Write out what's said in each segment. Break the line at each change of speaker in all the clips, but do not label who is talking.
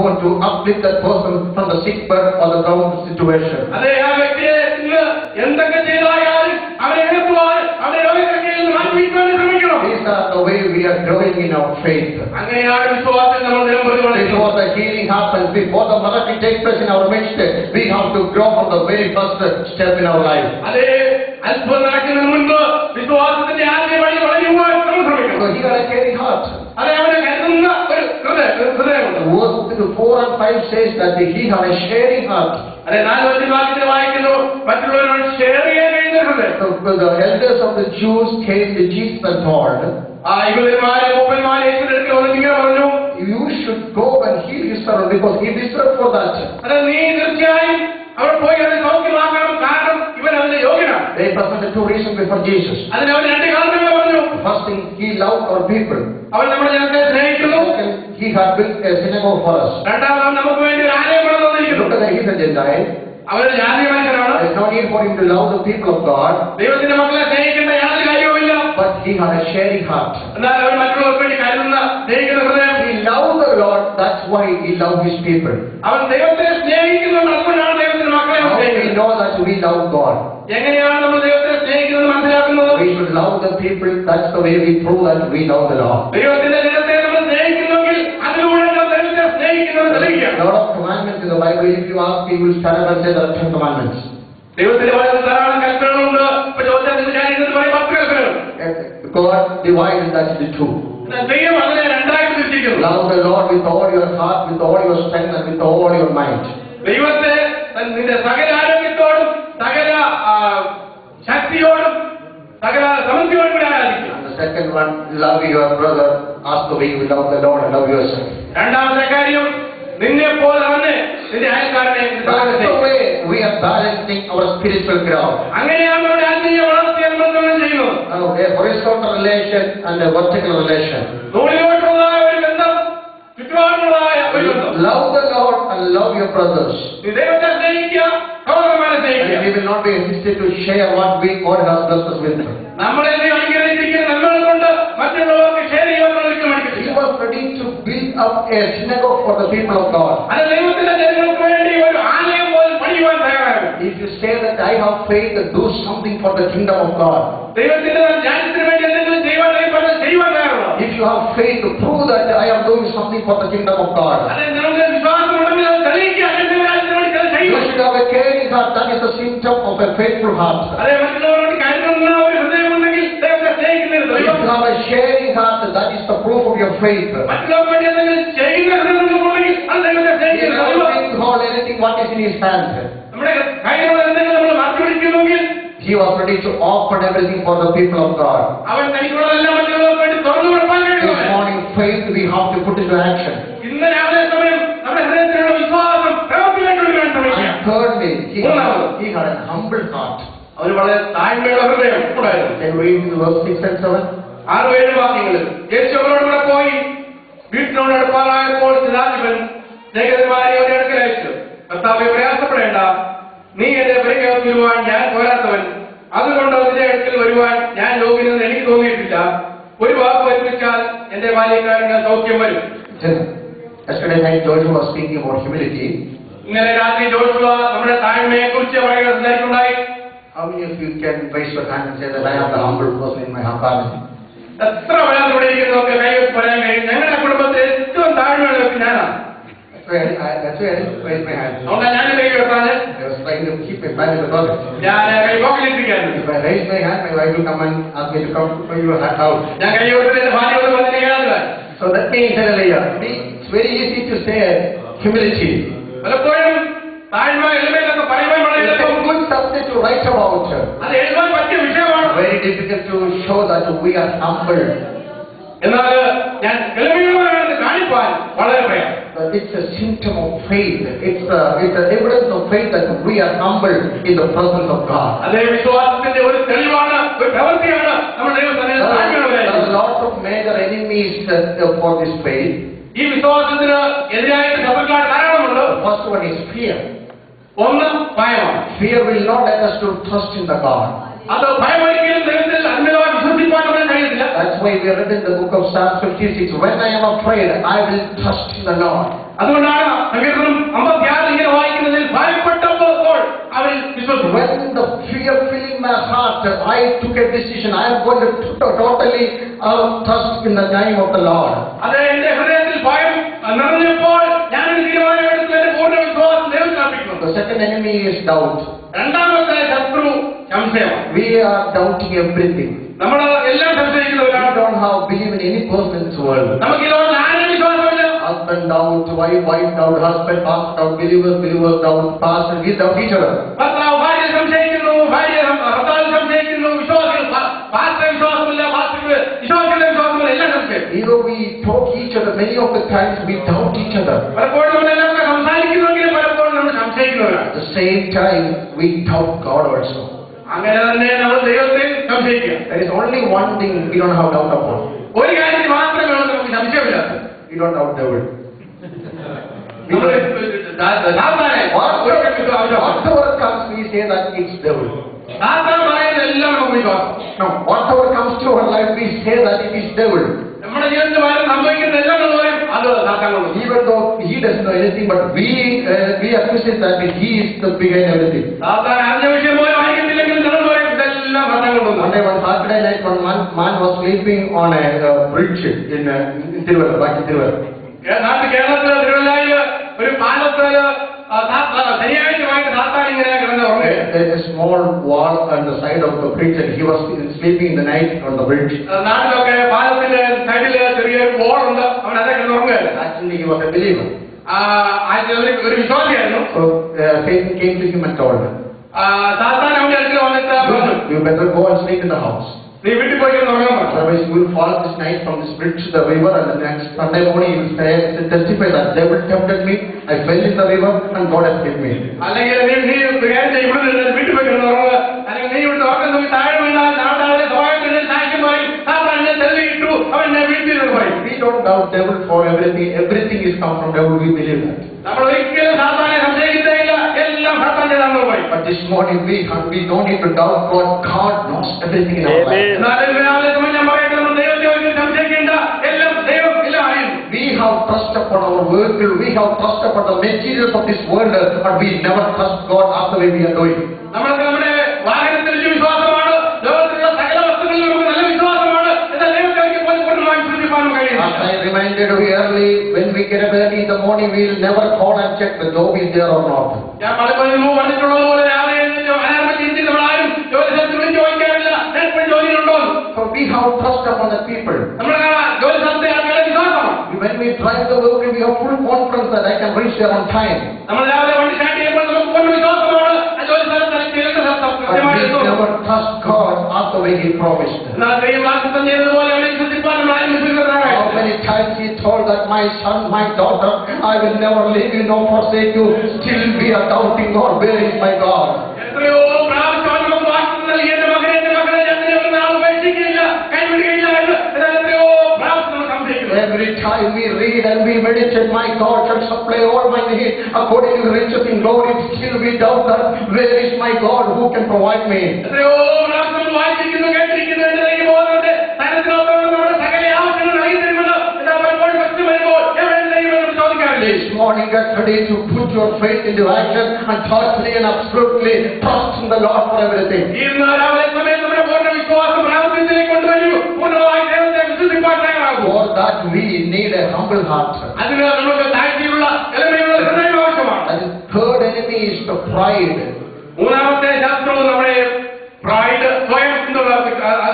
want to uplift that person from the sick bed or the down situation. These are the way we are growing in our faith. Before the healing happens, before the miracle takes place in our midst, we have to grow from the very first step in our life. So he had a caring heart. Verse 4 and 5 says that he had a sharing heart. The elders of the Jews came to Jesus and told, you should go and heal his servant because he deserved for that. They presented two reasons before Jesus. First thing, he loved our people. Second, he had built a synagogue for us. Look at that, he's a Gentile. There's no need for him to love the people of God. But he had a sharing heart. He loved the Lord, that's why he loved his people. How we know that we love God? We should love the people, that's the way we prove that we love the Lord. A lot of commandments in the Bible. If you ask people, stand up and say there are 10 commandments. God divided that into two. Love the Lord with all your heart, with all your strength, and with all your mind. And the second one, love your brother as the way you love the Lord and love yourself. That's the way we are balancing our spiritual ground. A horizontal relation and a vertical relation. Love the Lord and love your brothers. And we will not be hesitant to share what God has blessed us with. He was ready to build up a synagogue for the people of God. If you say that I have faith to do something for the kingdom of God, if you have faith to prove that I am doing something for the kingdom of God, you should have a caring heart. That is the symptom of a faithful heart. If you have a sharing heart, that is the proof of your faith. He is not going to hold anything what is in his hand. He was ready to open everything for the people of God. This morning, faith we have to put into action. And thirdly, he had a humble heart. Can we read verse 6 and 7? നീ എന്റെ പരിചയം വരുവാൻ ഞാൻ പോരാത്തവൻ, അതുകൊണ്ട് അതിന്റെ അടുക്കൽ വരുവാൻ ഞാൻ യോഗ്യനെന്ന് എനിക്ക് തോന്നിയിട്ടില്ല. ഒരു വാക്ക് വരുത്തിച്ചാൽ എന്റെ ബാല്യക്കാരന് സൗഖ്യം വരും. Yesterday night Joshua was speaking about humility.
ഇന്നലെ രാത്രി ജോഷുവ നമ്മുടെ താഴ്മയെ കുറിച്ച് വളരെ സംസാരിക്കുന്നുണ്ടായി.
How many of you can raise your hand and say that I am the humble person in my family?
എത്ര വേണമെന്നോടെ ഇരിക്കുന്നതൊക്കെ കൈവച്ച് പറയാൻ കഴിയും. ഞങ്ങളുടെ കുടുംബത്തിൽ ഏറ്റവും താഴ്മയുള്ള വ്യക്തി ഞാനാണ്.
That's why I didn't raise my hand.
I was
trying to keep my hand in the toilet. If I raise my hand, my wife will come and ask me to come to your house. So that means, it's very easy to say humility. It's a good subject to write about. Very difficult to show that we are humble. But it's a symptom of faith. It's an evidence of faith that we are humble in the presence of God. There are lots of major enemies for this faith. The first one is fear. Fear will not let us to trust in the God. That's why we read in the book of Psalm 56, when I am afraid, I will trust in the Lord. But I took a decision. I am going to totally trust in the name of the Lord.
അത് എന്റെ ഹൃദയത്തിൽ ഭയം നിറഞ്ഞപ്പോൾ ഞാൻ ഒരു തീരുമാനമെടുത്തു. എന്റെ പൂർണ്ണ വിശ്വാസം ദൈവത്തിൽ അർപ്പിക്കുന്നു.
The second enemy is doubt.
രണ്ടാമത്തെ ശത്രു സംശയമാണ്.
We are doubting everything.
നമ്മൾ എല്ലാം സംശയിക്കുന്നവരാണ്.
We don't have believe in any person in this world.
നമുക്ക് ഈ ലോകത്തിൽ ആരെയും വിശ്വാസമില്ല.
Husband doubt, wife doubt, husband pastor doubt, believers doubt, pastor we doubt each other.
ഭർത്താവ് ഭാര്യ സംശയിക്കുന്നു, ഭാര്യ ഭർത്താവ് സംശയിക്കുന്നു, വിശ്വാസികൾ പാസ്റ്റർ വിശ്വാസമില്ല, പാസ്റ്റർക്ക് വിശ്വാസികളുടെ വിശ്വാസമില്ല, എല്ലാം സംശയം.
Even we talk each other, many of the times we doubt each other.
പലപ്പോഴും നമ്മളെല്ലാം സംസാരിക്കുന്നെങ്കിലും പലപ്പോഴും നമ്മൾ സംശയിക്കുന്നവരാണ്.
At the same time we doubt God also.
അങ്ങനെ തന്നെ നമ്മൾ ദൈവത്തെ സംശയിക്കുക.
There is only one thing we don't have doubt upon.
ഒരു കാര്യത്തിൽ മാത്രമേ നമുക്ക് സംശയമില്ലാത്തത്.
We don't doubt devil. Whatever comes, we say that it's devil. No, whatever comes to our life, we say that it is devil. Even though he doesn't know anything, but we appreciate that he is the behind everything. One day, one Saturday night, one man was sleeping on a bridge in Tiruvallur, back in Tiruvallur. There is a small wall on the side of the bridge, and he was sleeping in the night on the bridge. Actually, he was a believer. So Satan came to him and told him, you better go and sleep in the house. Otherwise you will fall this night from this bridge to the river, and the next Sunday morning you will say, testify that devil tempted me, I fell in the river and God has saved me. We don't doubt devil for everything. Everything is come from devil. We believe that. But this morning we don't need to doubt God. God knows everything in our life. We have trust upon our vehicle. We have trust upon the materials of this world, but we never trust God after the way we are doing. As I reminded you early, when we get up early in the morning, we will never call and check the job is there or not. So we have trust upon the people. When we drive the vehicle, we have full confidence that I can reach there on time. But we never trust God after when He promised. How many times He told that my son, my daughter, I will never leave you nor forsake you. Still we are doubting God, where is my God? Every time we read and we meditate, my God shall supply all my needs according to the riches in glory. Still we doubt that, where is my God, who can provide me? This morning get ready to put your faith into action and totally and absolutely trust in the Lord for everything. For that we need a humble heart. That is third enemy is the pride.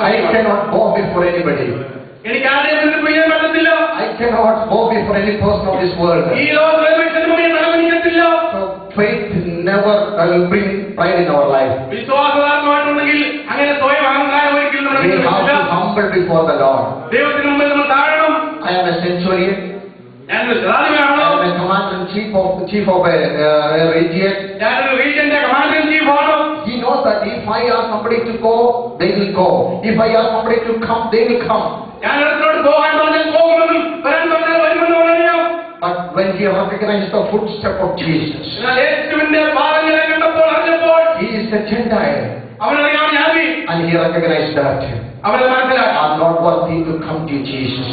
I cannot go before anybody. I cannot go before any person of this world. So faith never will bring pride in our life. We have to humble before the Lord. I am a centurion. I am a commander-in-chief of a region. He knows that if I ask somebody to go, they will go. If I ask somebody to come, they will come. But when he recognized the footstep of Jesus, he is a Gentile, and he recognized that I'm not worthy to come to Jesus.